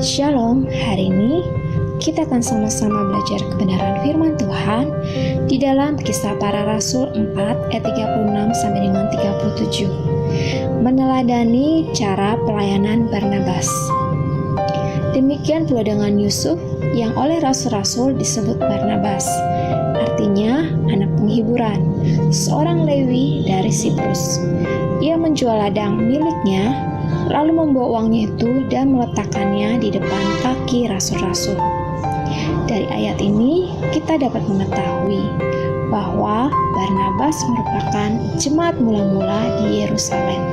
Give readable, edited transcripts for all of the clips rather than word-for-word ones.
Shalom, hari ini kita akan sama-sama belajar kebenaran firman Tuhan di dalam Kisah Para Rasul 4 ayat 36 sampai dengan 37. Meneladani cara pelayanan Barnabas. Demikian pula dengan Yusuf yang oleh rasul-rasul disebut Barnabas, artinya anak penghiburan, seorang Lewi dari Siprus. Ia menjual ladang miliknya, lalu membawa uangnya itu dan meletakkannya di depan kaki rasul-rasul. Dari ayat ini kita dapat mengetahui bahwa Barnabas merupakan jemaat mula-mula di Yerusalem.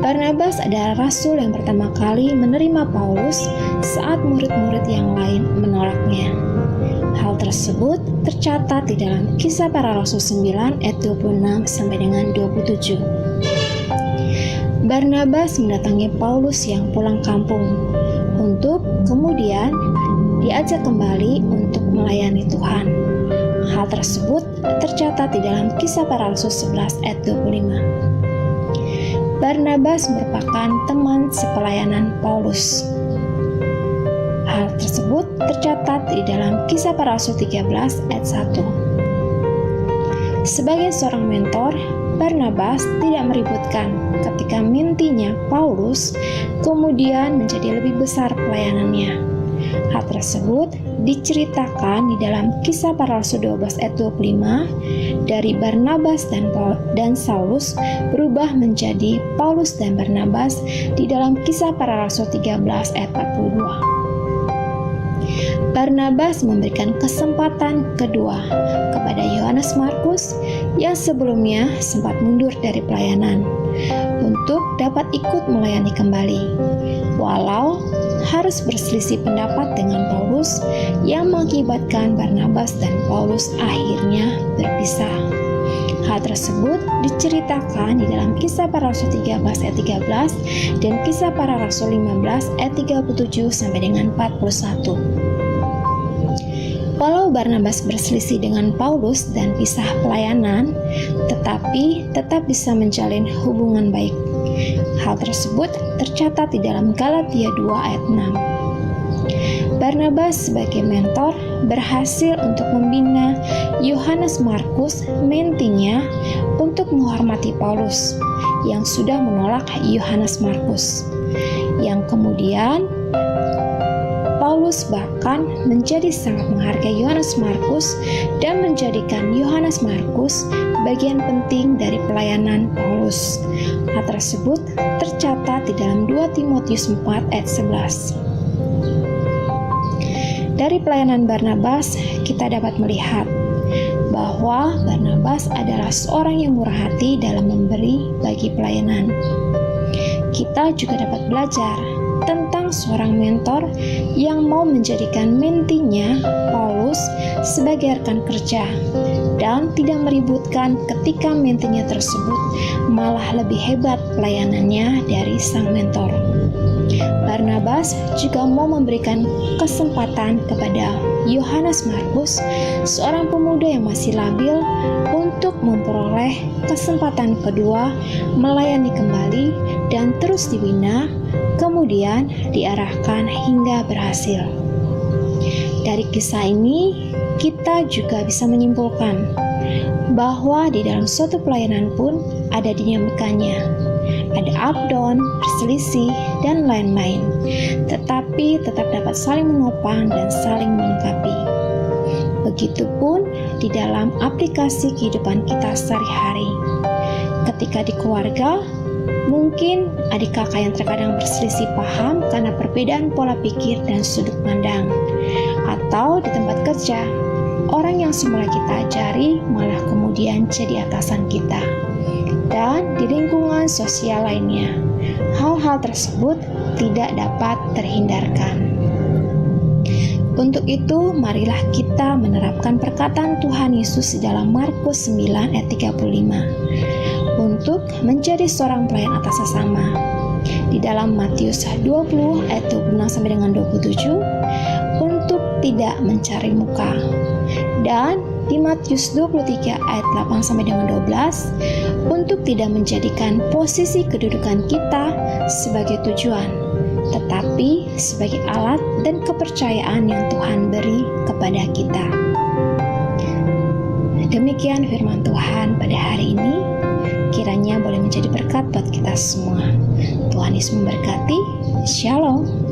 Barnabas adalah rasul yang pertama kali menerima Paulus saat murid-murid yang lain menolaknya. Hal tersebut tercatat di dalam Kisah Para Rasul 9 ayat 26 sampai dengan 27. Barnabas mendatangi Paulus yang pulang kampung untuk kemudian diajak kembali untuk melayani Tuhan. Hal tersebut tercatat di dalam Kisah Para Rasul 11 ayat 25. Barnabas merupakan teman sepelayanan Paulus. Hal tersebut tercatat di dalam Kisah Para Rasul 13 ayat 1. Sebagai seorang mentor, Barnabas tidak meributkan ketika mentinya Paulus kemudian menjadi lebih besar pelayanannya. Hal tersebut diceritakan di dalam Kisah Para Rasul 12 ayat 25, dari Barnabas dan Saulus berubah menjadi Paulus dan Barnabas di dalam Kisah Para Rasul 13 ayat 42. Barnabas memberikan kesempatan kedua kepada Yohanes Markus yang sebelumnya sempat mundur dari pelayanan untuk dapat ikut melayani kembali, walau harus berselisih pendapat dengan Paulus yang mengakibatkan Barnabas dan Paulus akhirnya berpisah. Hal tersebut diceritakan di dalam Kisah Para Rasul 13 ayat 13 dan Kisah Para Rasul 15 ayat 37 sampai dengan 41. Walau Barnabas berselisih dengan Paulus dan pisah pelayanan, tetapi tetap bisa menjalin hubungan baik. Hal tersebut tercatat di dalam Galatia 2 ayat 6. Barnabas sebagai mentor berhasil untuk membina Yohanes Markus, mentinya, untuk menghormati Paulus yang sudah menolak Yohanes Markus, yang kemudian Paulus bahkan menjadi sangat menghargai Yohanes Markus dan menjadikan Yohanes Markus bagian penting dari pelayanan Paulus. Hal tersebut tercatat di dalam 2 Timotius 4 ayat 11. Dari pelayanan Barnabas, kita dapat melihat bahwa Barnabas adalah seorang yang murah hati dalam memberi bagi pelayanan. Kita juga dapat belajar tentang seorang mentor yang mau menjadikan mentinya Paulus sebagai rekan kerja dan tidak meributkan ketika mentinya tersebut malah lebih hebat pelayanannya dari sang mentor. Barnabas juga mau memberikan kesempatan kepada Yohanes Markus, seorang pemuda yang masih labil, untuk memperoleh kesempatan kedua melayani kembali dan terus dibina, kemudian diarahkan hingga berhasil. Dari kisah ini, kita juga bisa menyimpulkan bahwa di dalam suatu pelayanan pun ada dinamikanya. Ada up down, berselisih, dan lain-lain. Tetapi tetap dapat saling menopang dan saling melengkapi. Begitupun di dalam aplikasi kehidupan kita sehari-hari. Ketika di keluarga, mungkin adik kakak yang terkadang berselisih paham karena perbedaan pola pikir dan sudut pandang. Atau di tempat kerja, orang yang semula kita ajari malah kemudian jadi atasan kita. Dan di lingkungan sosial lainnya, hal-hal tersebut tidak dapat terhindarkan. Untuk itu, marilah kita menerapkan perkataan Tuhan Yesus di dalam Markus 9 ayat 35 untuk menjadi seorang pelayan atas sesama. Di dalam Matius 20 ayat 26 sampai dengan 27 untuk tidak mencari muka. Dan di Matius 23 ayat 8 sampai dengan 12 untuk tidak menjadikan posisi kedudukan kita sebagai tujuan, tetapi tetapi sebagai alat dan kepercayaan yang Tuhan beri kepada kita. Demikian firman Tuhan pada hari ini. Kiranya boleh menjadi berkat buat kita semua. Tuhan Yesus memberkati. Shalom.